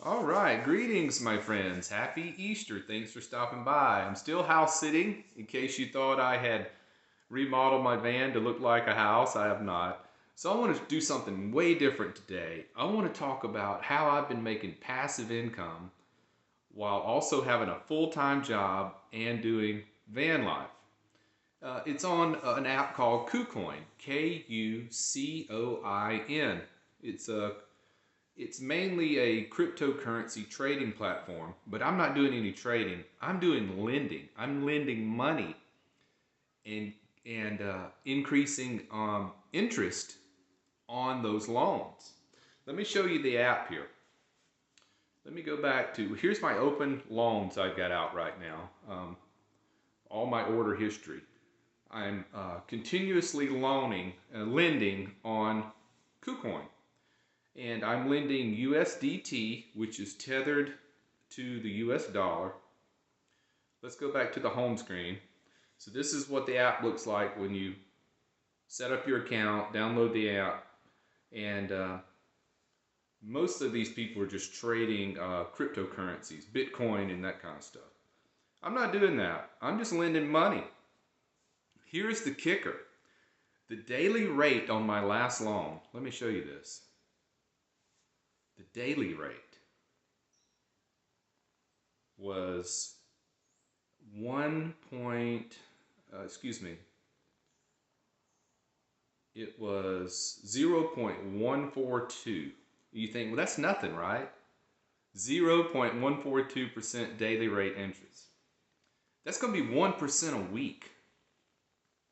All right, greetings, my friends. Happy Easter. Thanks for stopping by. I'm still house sitting in case you thought I had remodeled my van to look like a house. I have not. So I want to do something way different today. I want to talk about how I've been making passive income while also having a full-time job and doing van life. It's on an app called KuCoin, KuCoin. It's mainly a cryptocurrency trading platform, but I'm not doing any trading. I'm doing lending. I'm lending money and increasing interest on those loans. Let me show you the app here. Let me go back to, here's my open loans I've got out right now. All my order history. I'm continuously lending on KuCoin. And I'm lending USDT, which is tethered to the US dollar. Let's go back to the home screen. So this is what the app looks like when you set up your account, download the app, and most of these people are just trading cryptocurrencies, Bitcoin and that kind of stuff. I'm not doing that. I'm just lending money. Here's the kicker. The daily rate on my last loan, let me show you this. The daily rate was it was 0.142. You think, well, that's nothing, right? 0.142% daily rate interest. That's going to be 1% a week,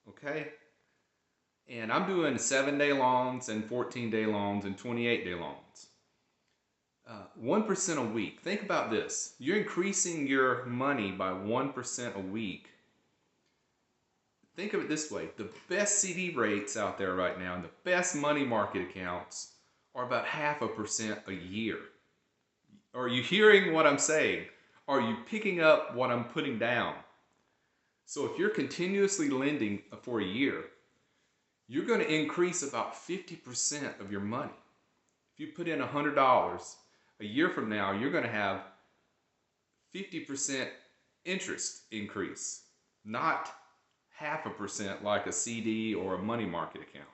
okay? And I'm doing 7-day loans and 14-day loans and 28-day loans. 1% a week. Think about this. You're increasing your money by 1% a week. Think of it this way. The best CD rates out there right now and the best money market accounts are about 0.5% a year. Are you hearing what I'm saying? Are you picking up what I'm putting down? So if you're continuously lending for a year, you're going to increase about 50% of your money. If you put in $100, a year from now, you're going to have 50% interest increase, not 0.5% like a CD or a money market account.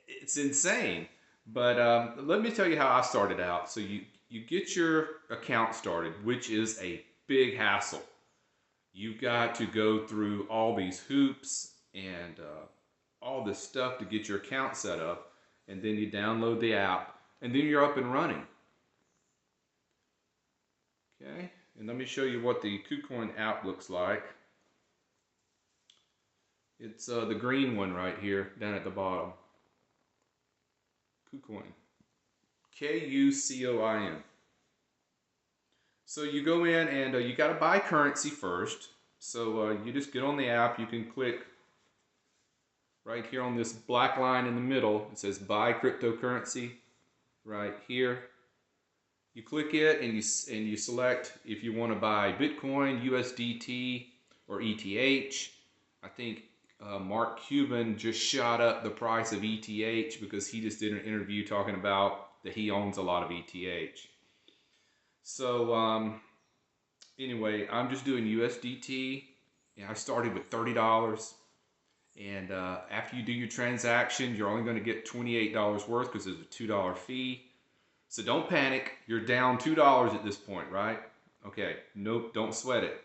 It's insane. But let me tell you how I started out. So you get your account started, which is a big hassle. You've got to go through all these hoops and all this stuff to get your account set up. And then you download the app. And then you're up and running. Okay, and let me show you what the KuCoin app looks like. It's the green one right here, down at the bottom. KuCoin. KuCoin. So you go in and you got to buy currency first. So you just get on the app. You can click right here on this black line in the middle. It says buy cryptocurrency. Right here, you click it and you select if you want to buy Bitcoin, USDT, or ETH. I think Mark Cuban just shot up the price of ETH because he just did an interview talking about that he owns a lot of ETH. So anyway, I'm just doing USDT. And I started with $30. And after you do your transaction, you're only going to get $28 worth because there's a $2 fee. So don't panic. You're down $2 at this point, right? Okay, nope, don't sweat it.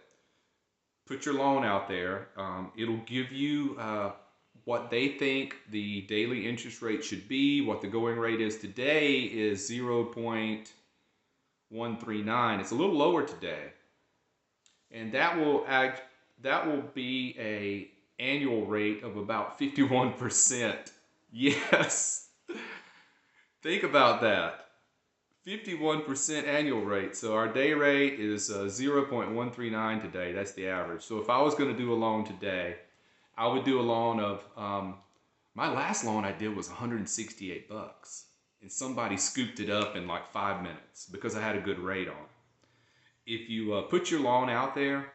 Put your loan out there. It'll give you what they think the daily interest rate should be. What the going rate is today is 0.139. It's a little lower today. And that will be a annual rate of about 51%. Yes. Think about that. 51% annual rate. So our day rate is 0.139 today. That's the average. So if I was going to do a loan today, I would do a loan of, my last loan I did was 168 bucks. And somebody scooped it up in like 5 minutes because I had a good rate on it. If you put your loan out there,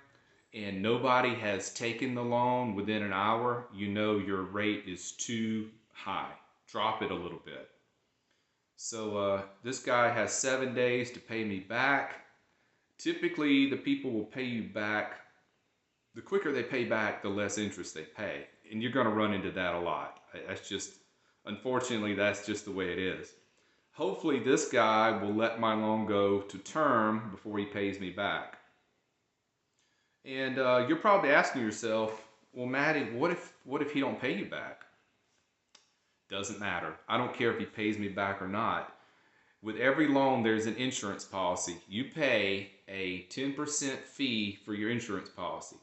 and nobody has taken the loan within an hour, you know your rate is too high. Drop it a little bit. So this guy has 7 days to pay me back. Typically, the people will pay you back. The quicker they pay back, the less interest they pay. And you're going to run into that a lot. That's just, unfortunately, that's just the way it is. Hopefully, this guy will let my loan go to term before he pays me back. And you're probably asking yourself, well, Maddie, what if he don't pay you back? Doesn't matter. I don't care if he pays me back or not. With every loan, there's an insurance policy. You pay a 10% fee for your insurance policy.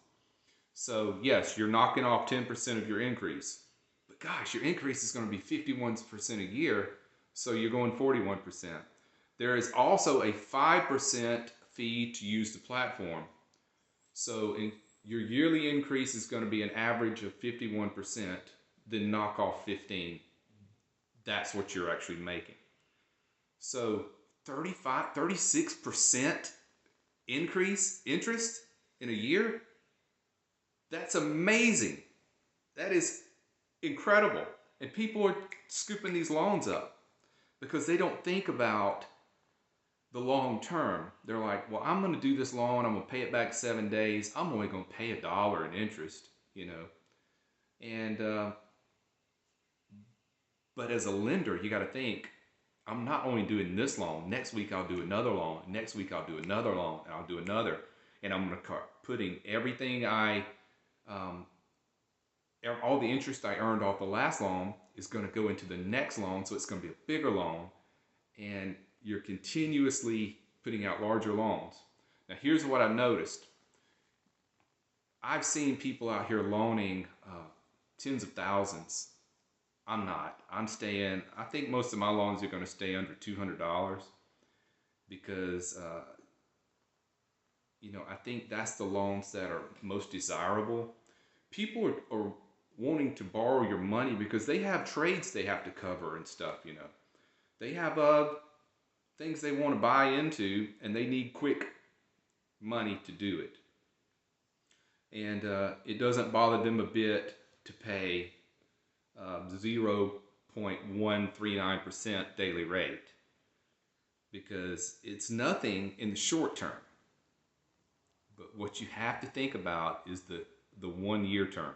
So yes, you're knocking off 10% of your increase. But gosh, your increase is going to be 51% a year, so you're going 41%. There is also a 5% fee to use the platform. So your yearly increase is going to be an average of 51%, then knock off 15. That's what you're actually making. So 36% increase interest in a year? That's amazing. That is incredible. And people are scooping these loans up because they don't think about the long term. They're like, well, I'm going to do this loan. I'm going to pay it back 7 days. I'm only going to pay $1 in interest, And, but as a lender, you got to think, I'm not only doing this loan. Next week, I'll do another loan. Next week, I'll do another loan. And I'll do another. And I'm going to start putting everything all the interest I earned off the last loan is going to go into the next loan. So it's going to be a bigger loan. And you're continuously putting out larger loans. Now, here's what I've noticed. I've seen people out here loaning tens of thousands. I'm not. I think most of my loans are going to stay under $200 because, I think that's the loans that are most desirable. People are wanting to borrow your money because they have trades they have to cover and stuff, They have things they want to buy into and they need quick money to do it. And it doesn't bother them a bit to pay 0.139% daily rate because it's nothing in the short term. But what you have to think about is the 1 year term.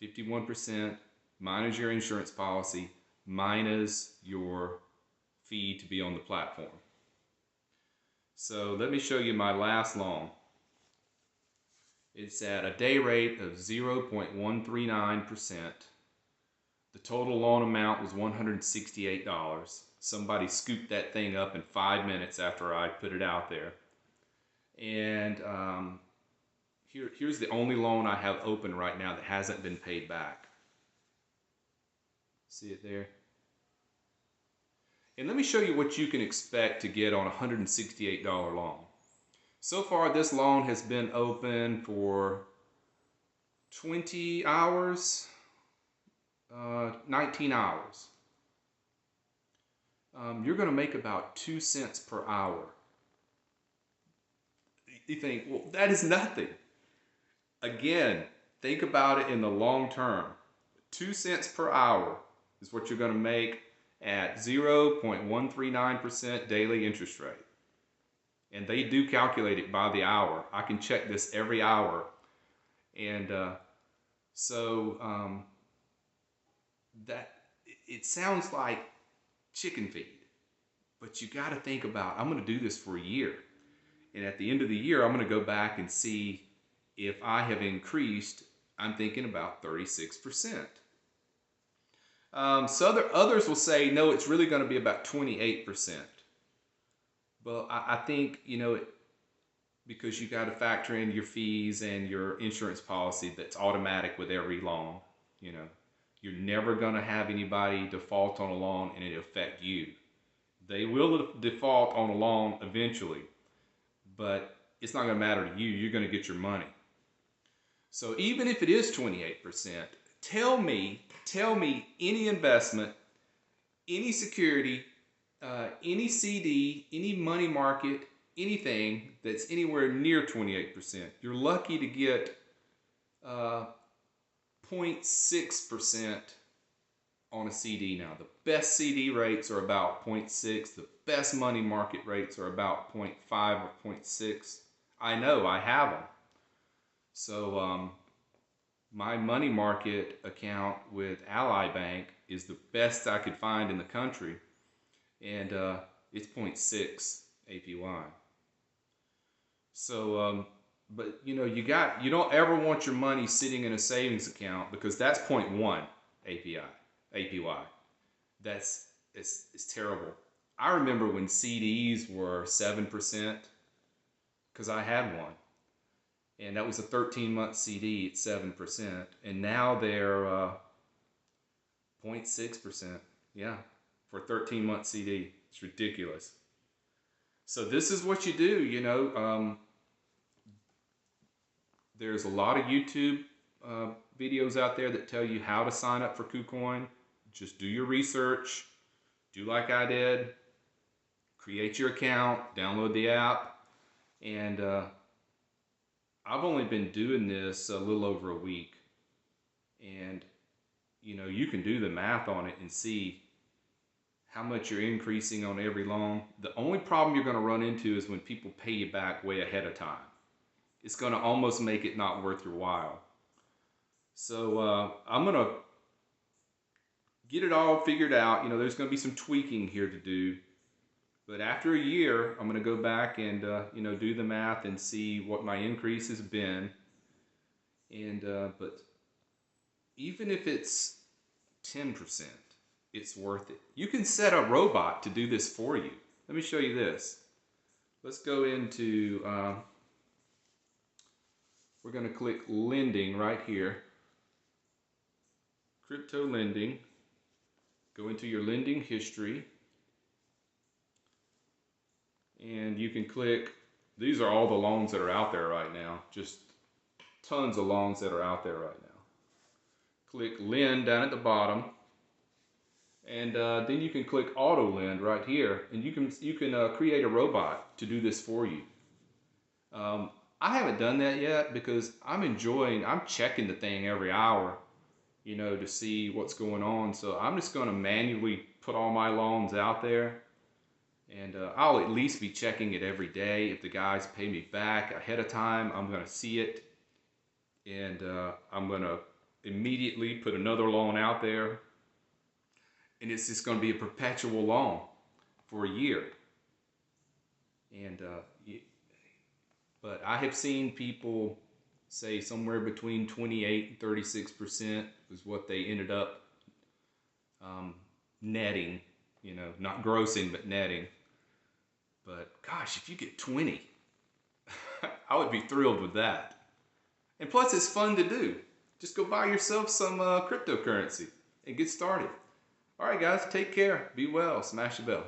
51% minus your insurance policy minus your fee to be on the platform. So let me show you my last loan. It's at a day rate of 0.139%. The total loan amount was $168. Somebody scooped that thing up in 5 minutes after I put it out there. And here's the only loan I have open right now that hasn't been paid back. See it there? And let me show you what you can expect to get on a $168 loan. So far, this loan has been open for 20 hours, 19 hours. You're going to make about 2 cents per hour. You think, well, that is nothing. Again, think about it in the long term. 2 cents per hour is what you're going to make at 0.139% daily interest rate. And they do calculate it by the hour. I can check this every hour. And that it sounds like chicken feed. But you got to think about, I'm going to do this for a year. And at the end of the year, I'm going to go back and see if I have increased, I'm thinking about 36%. So others will say, no, it's really going to be about 28%. Well, I think, because you got to factor in your fees and your insurance policy that's automatic with every loan. You're never going to have anybody default on a loan and it affect you. They will default on a loan eventually, but it's not going to matter to you. You're going to get your money. So even if it is 28%, tell me any investment, any security, any CD, any money market, anything that's anywhere near 28%. You're lucky to get 0.6% on a CD now. The best CD rates are about 0.6. The best money market rates are about 0.5 or 0.6. I know, I have them. So my money market account with Ally Bank is the best I could find in the country, and it's 0.6 APY. So, but you know, you don't ever want your money sitting in a savings account, because that's 0.1 APY. It's terrible. I remember when CDs were 7%, because I had one, and that was a 13-month CD at 7%, and now they're 0.6%. Yeah, for a 13-month CD. It's ridiculous. So this is what you do, you know. There's a lot of YouTube videos out there that tell you how to sign up for KuCoin. Just do your research. Do like I did. Create your account. Download the app. And I've only been doing this a little over a week. And, you know, you can do the math on it and see how much you're increasing on every loan. The only problem you're going to run into is when people pay you back way ahead of time. It's going to almost make it not worth your while. So I'm going to get it all figured out. You know, there's going to be some tweaking here to do. But after a year, I'm going to go back and, you know, do the math and see what my increase has been. And, but even if it's 10%, it's worth it. You can set a robot to do this for you. Let me show you this. Let's go into, we're going to click lending right here. Crypto lending. Go into your lending history. And you can click, these are all the loans that are out there right now. Just tons of loans that are out there right now. Click lend down at the bottom. And then you can click auto lend right here, and you can create a robot to do this for you. I haven't done that yet because I'm checking the thing every hour, you know, to see what's going on. So I'm just going to manually put all my loans out there, and I'll at least be checking it every day. If the guys pay me back ahead of time, I'm going to see it, and I'm going to immediately put another loan out there. And it's just going to be a perpetual loan for a year. And but I have seen people say somewhere between 28 and 36% is what they ended up netting. You know, not grossing, but netting. But gosh, if you get 20, I would be thrilled with that. And plus, it's fun to do. Just go buy yourself some cryptocurrency and get started. All right, guys, take care. Be well. Smash the bell.